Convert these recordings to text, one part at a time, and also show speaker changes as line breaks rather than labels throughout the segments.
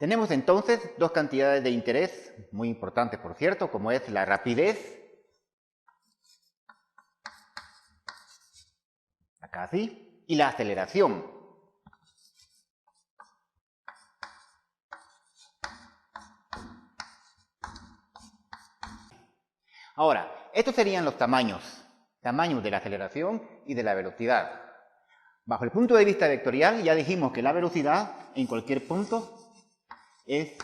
Tenemos entonces dos cantidades de interés muy importantes, por cierto, como es la rapidez, acá así, y la aceleración. Ahora, estos serían los tamaños de la aceleración y de la velocidad. Bajo el punto de vista vectorial, ya dijimos que la velocidad en cualquier punto es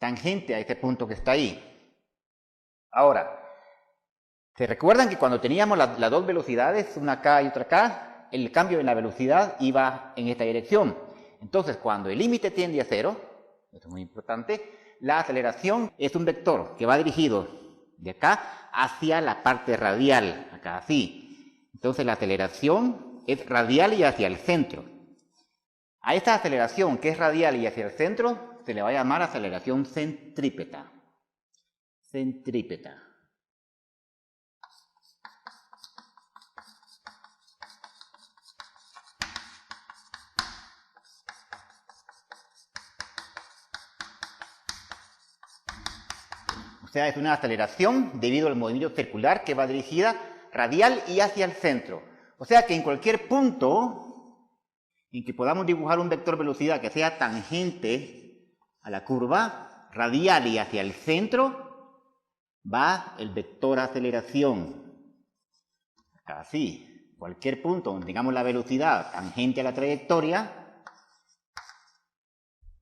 tangente a este punto que está ahí. Ahora, ¿se recuerdan que cuando teníamos las dos velocidades, una acá y otra acá, el cambio en la velocidad iba en esta dirección? Entonces, cuando el límite tiende a cero, esto es muy importante, la aceleración es un vector que va dirigido de acá hacia la parte radial, acá así. Entonces, la aceleración es radial y hacia el centro. A esta aceleración que es radial y hacia el centro se le va a llamar aceleración centrípeta. Centrípeta. O sea, es una aceleración debido al movimiento circular que va dirigida radial y hacia el centro. O sea que en cualquier punto en que podamos dibujar un vector velocidad que sea tangente a la curva radial y hacia el centro, va el vector aceleración. Acá así, cualquier punto donde tengamos la velocidad tangente a la trayectoria,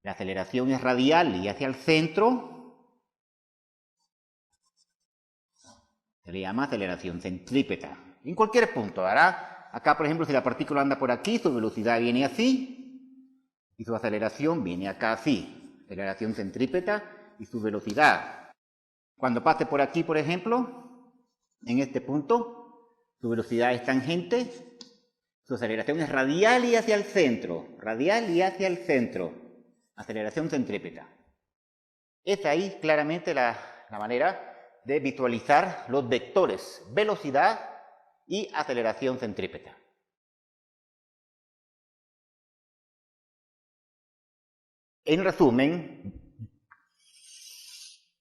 la aceleración es radial y hacia el centro, se le llama aceleración centrípeta. En cualquier punto, ¿verdad? Acá, por ejemplo, si la partícula anda por aquí, su velocidad viene así, y su aceleración viene acá así. Aceleración centrípeta y su velocidad. Cuando pase por aquí, por ejemplo, en este punto, su velocidad es tangente, su aceleración es radial y hacia el centro. Radial y hacia el centro. Aceleración centrípeta. Es ahí claramente la manera de visualizar los vectores velocidad y aceleración centrípeta. En resumen,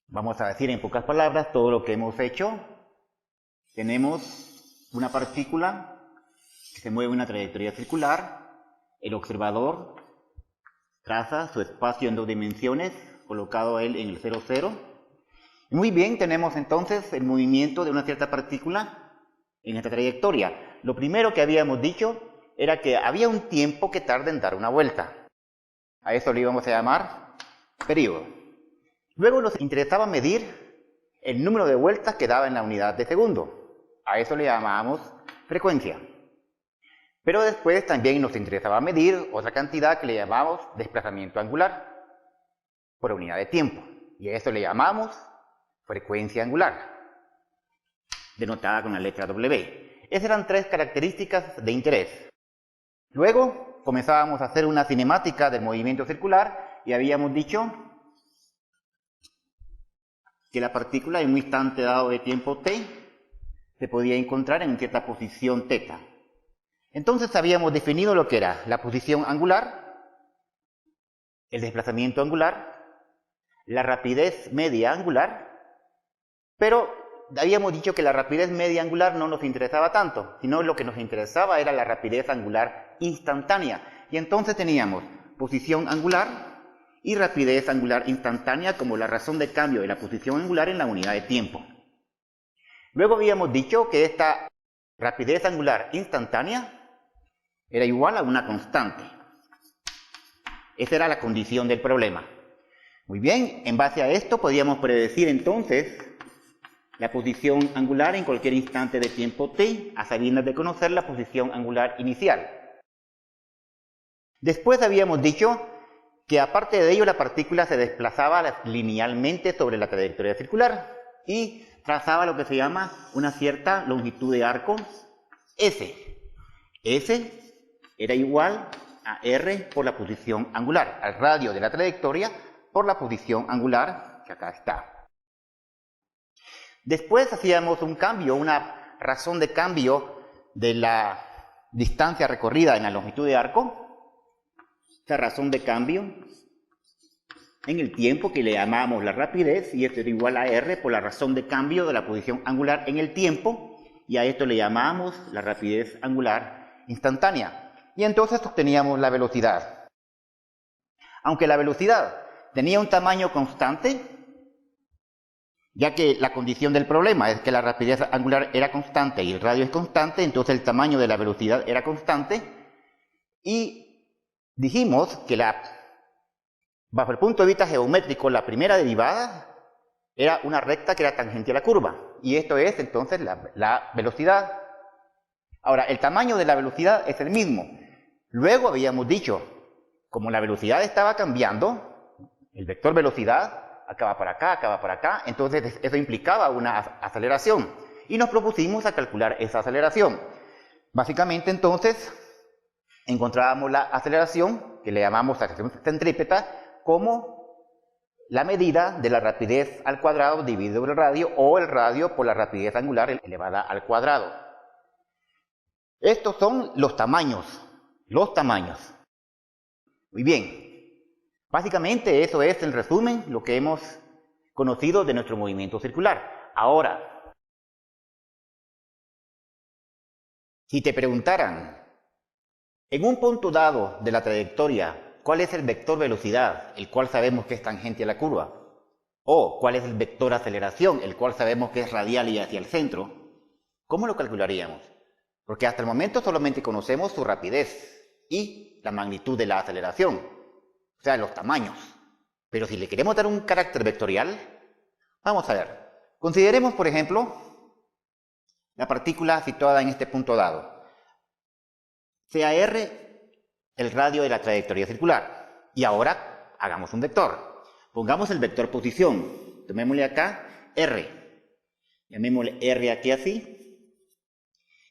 vamos a decir en pocas palabras todo lo que hemos hecho. Tenemos una partícula que se mueve en una trayectoria circular. El observador traza su espacio en dos dimensiones, colocado él en el 0, 0. Muy bien, tenemos entonces el movimiento de una cierta partícula en esta trayectoria. Lo primero que habíamos dicho era que había un tiempo que tarda en dar una vuelta. A eso le íbamos a llamar periodo. Luego nos interesaba medir el número de vueltas que daba en la unidad de segundo. A eso le llamábamos frecuencia. Pero después también nos interesaba medir otra cantidad que le llamamos desplazamiento angular por unidad de tiempo. Y a eso le llamamos frecuencia angular, denotada con la letra W. Esas eran tres características de interés. Luego comenzábamos a hacer una cinemática del movimiento circular y habíamos dicho que la partícula en un instante dado de tiempo t se podía encontrar en cierta posición θ. Entonces habíamos definido lo que era la posición angular, el desplazamiento angular, la rapidez media angular, pero habíamos dicho que la rapidez media angular no nos interesaba tanto, sino lo que nos interesaba era la rapidez angular instantánea. Y entonces teníamos posición angular y rapidez angular instantánea como la razón de cambio de la posición angular en la unidad de tiempo. Luego habíamos dicho que esta rapidez angular instantánea era igual a una constante. Esa era la condición del problema. Muy bien, en base a esto podíamos predecir entonces la posición angular en cualquier instante de tiempo t, a sabiendas de conocer la posición angular inicial. Después habíamos dicho que aparte de ello la partícula se desplazaba linealmente sobre la trayectoria circular y trazaba lo que se llama una cierta longitud de arco S. S era igual a R por la posición angular, al radio de la trayectoria por la posición angular, que acá está. Después hacíamos un cambio, una razón de cambio de la distancia recorrida en la longitud de arco. Esta razón de cambio en el tiempo, que le llamamos la rapidez, y esto era igual a r por la razón de cambio de la posición angular en el tiempo, y a esto le llamamos la rapidez angular instantánea. Y entonces obteníamos la velocidad. Aunque la velocidad tenía un tamaño constante, ya que la condición del problema es que la rapidez angular era constante y el radio es constante, entonces el tamaño de la velocidad era constante, y dijimos que bajo el punto de vista geométrico, la primera derivada era una recta que era tangente a la curva, y esto es entonces la velocidad. Ahora, el tamaño de la velocidad es el mismo. Luego habíamos dicho, como la velocidad estaba cambiando, el vector velocidad acaba para acá, entonces eso implicaba una aceleración, y nos propusimos a calcular esa aceleración. Básicamente entonces encontrábamos la aceleración, que le llamamos aceleración centrípeta, como la medida de la rapidez al cuadrado dividido por el radio, o el radio por la rapidez angular elevada al cuadrado. Estos son los tamaños. Muy bien. Básicamente eso es, en resumen, lo que hemos conocido de nuestro movimiento circular. Ahora, si te preguntaran, en un punto dado de la trayectoria, ¿cuál es el vector velocidad, el cual sabemos que es tangente a la curva? O, ¿cuál es el vector aceleración, el cual sabemos que es radial y hacia el centro? ¿Cómo lo calcularíamos? Porque hasta el momento solamente conocemos su rapidez y la magnitud de la aceleración. O sea, los tamaños. Pero si le queremos dar un carácter vectorial, vamos a ver. Consideremos, por ejemplo, la partícula situada en este punto dado. Sea r el radio de la trayectoria circular. Y ahora hagamos un vector. Pongamos el vector posición. Tomémosle acá r. Llamémosle r aquí así.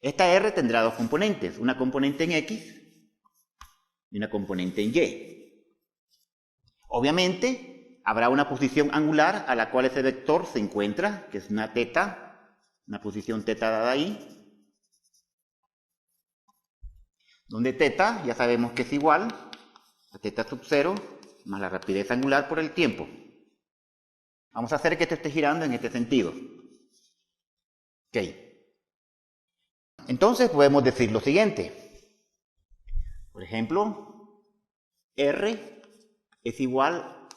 Esta r tendrá dos componentes. Una componente en x y una componente en y. Obviamente, habrá una posición angular a la cual ese vector se encuentra, que es una teta, una posición teta dada ahí, donde teta ya sabemos que es igual a teta sub 0 más la rapidez angular por el tiempo. Vamos a hacer que esto esté girando en este sentido. Ok. Entonces podemos decir lo siguiente. Por ejemplo, R es igual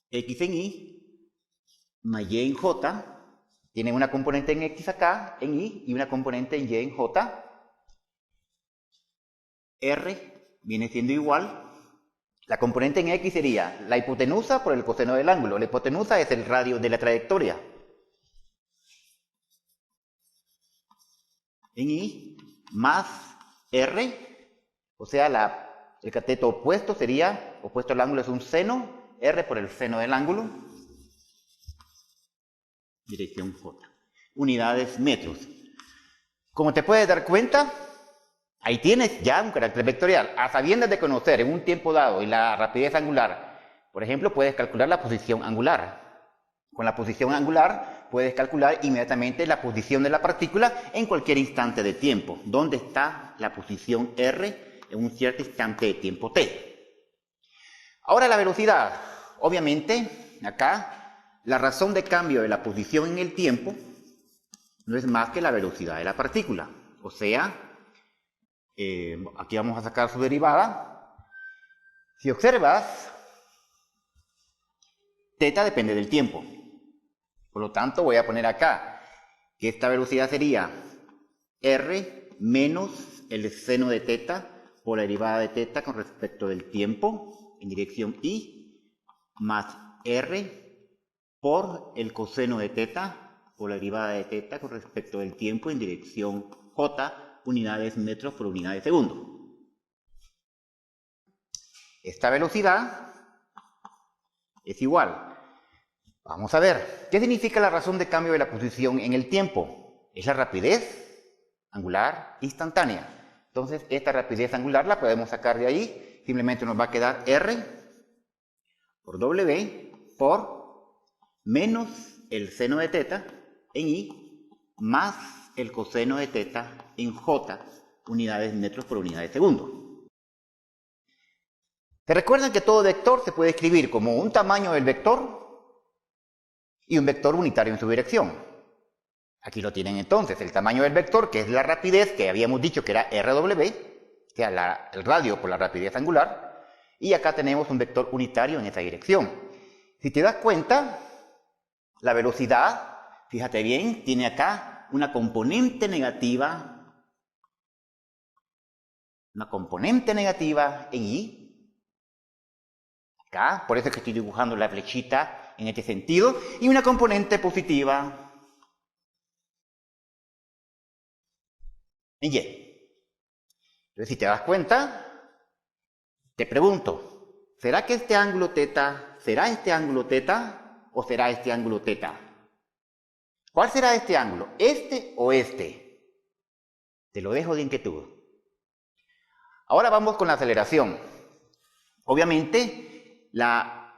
x en y más y en j. Tiene una componente en x acá, en y, y una componente en y en j. R viene siendo igual. La componente en x sería la hipotenusa por el coseno del ángulo. La hipotenusa es el radio de la trayectoria. En y más r, o sea, el cateto opuesto sería, opuesto al ángulo es un seno, r por el seno del ángulo, dirección j. Unidades metros. Como te puedes dar cuenta, ahí tienes ya un carácter vectorial. A sabiendas de conocer en un tiempo dado y la rapidez angular, por ejemplo, puedes calcular la posición angular. Con la posición angular puedes calcular inmediatamente la posición de la partícula en cualquier instante de tiempo. ¿Dónde está la posición r en un cierto instante de tiempo t? Ahora la velocidad. Obviamente, acá, la razón de cambio de la posición en el tiempo no es más que la velocidad de la partícula. O sea, aquí vamos a sacar su derivada. Si observas, θ depende del tiempo. Por lo tanto, voy a poner acá que esta velocidad sería r menos el seno de θ por la derivada de θ con respecto del tiempo en dirección y, más r por el coseno de θ por la derivada de θ con respecto del tiempo en dirección j, unidades metros por unidad de segundo. Esta velocidad es igual. Vamos a ver, ¿qué significa la razón de cambio de la posición en el tiempo? Es la rapidez angular instantánea. Entonces, esta rapidez angular la podemos sacar de ahí. Simplemente nos va a quedar r por w por menos el seno de θ en i más el coseno de θ en j, unidades metros por unidad de segundo. ¿Se recuerdan que todo vector se puede escribir como un tamaño del vector y un vector unitario en su dirección? Aquí lo tienen entonces, el tamaño del vector, que es la rapidez, que habíamos dicho que era RW, o sea, el radio por la rapidez angular, y acá tenemos un vector unitario en esa dirección. Si te das cuenta, la velocidad, fíjate bien, tiene acá una componente negativa en Y. Acá, por eso es que estoy dibujando la flechita en este sentido, y una componente positiva en Y. Entonces, si te das cuenta, te pregunto, ¿será que este ángulo θ, será este ángulo θ o será este ángulo θ? ¿Cuál será este ángulo? ¿Este o este? Te lo dejo de inquietud. Ahora vamos con la aceleración. Obviamente, la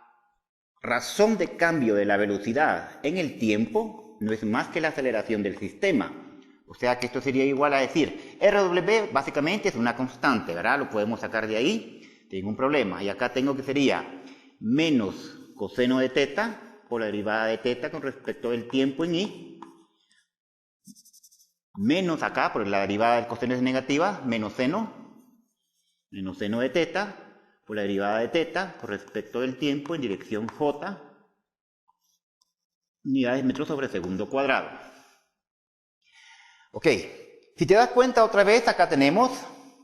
razón de cambio de la velocidad en el tiempo no es más que la aceleración del sistema. O sea que esto sería igual a decir, RW básicamente es una constante, ¿verdad? Lo podemos sacar de ahí, ningún problema. Y acá tengo que sería menos coseno de θ por la derivada de θ con respecto del tiempo en Y, menos acá, por la derivada del coseno es negativa, menos seno de θ por la derivada de θ con respecto del tiempo en dirección J, unidades metros sobre segundo cuadrado. Ok, si te das cuenta otra vez, acá tenemos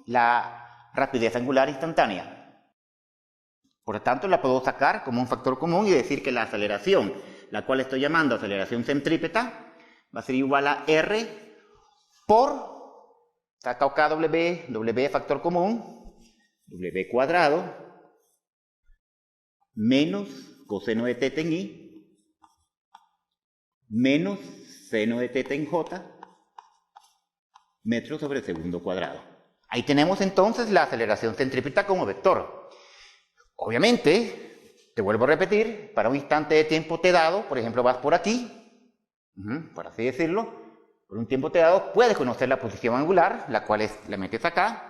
la rapidez angular instantánea. Por lo tanto, la puedo sacar como un factor común y decir que la aceleración, la cual estoy llamando aceleración centrípeta, va a ser igual a R por, saca acá W factor común, W cuadrado, menos coseno de θ en Y, menos seno de θ en J, metros sobre segundo cuadrado. Ahí tenemos entonces la aceleración centrípeta como vector. Obviamente, te vuelvo a repetir, para un instante de tiempo t dado, por ejemplo, vas por aquí, por así decirlo, por un tiempo t dado, puedes conocer la posición angular, la cual la metes acá,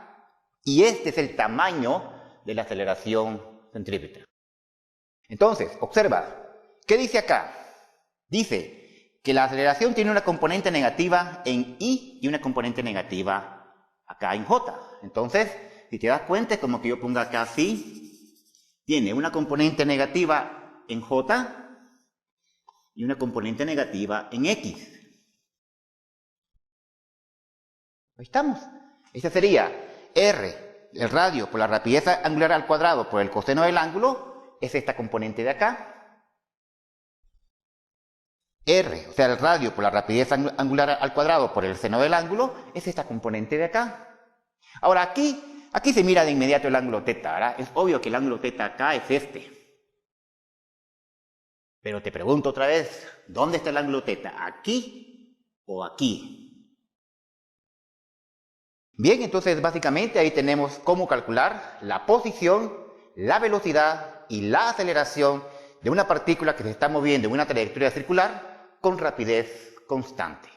y este es el tamaño de la aceleración centrípeta. Entonces, observa, ¿qué dice acá? Dice que la aceleración tiene una componente negativa en Y y una componente negativa acá en J. Entonces, si te das cuenta, es como que yo ponga acá así, tiene una componente negativa en J y una componente negativa en X. Ahí estamos. Esta sería R, el radio por la rapidez angular al cuadrado por el coseno del ángulo, es esta componente de acá. R, o sea, el radio por la rapidez angular al cuadrado por el seno del ángulo, es esta componente de acá. Ahora, aquí se mira de inmediato el ángulo θ, ¿verdad? Es obvio que el ángulo θ acá es este. Pero te pregunto otra vez, ¿dónde está el ángulo θ? ¿Aquí o aquí? Bien, entonces básicamente ahí tenemos cómo calcular la posición, la velocidad y la aceleración de una partícula que se está moviendo en una trayectoria circular con rapidez constante.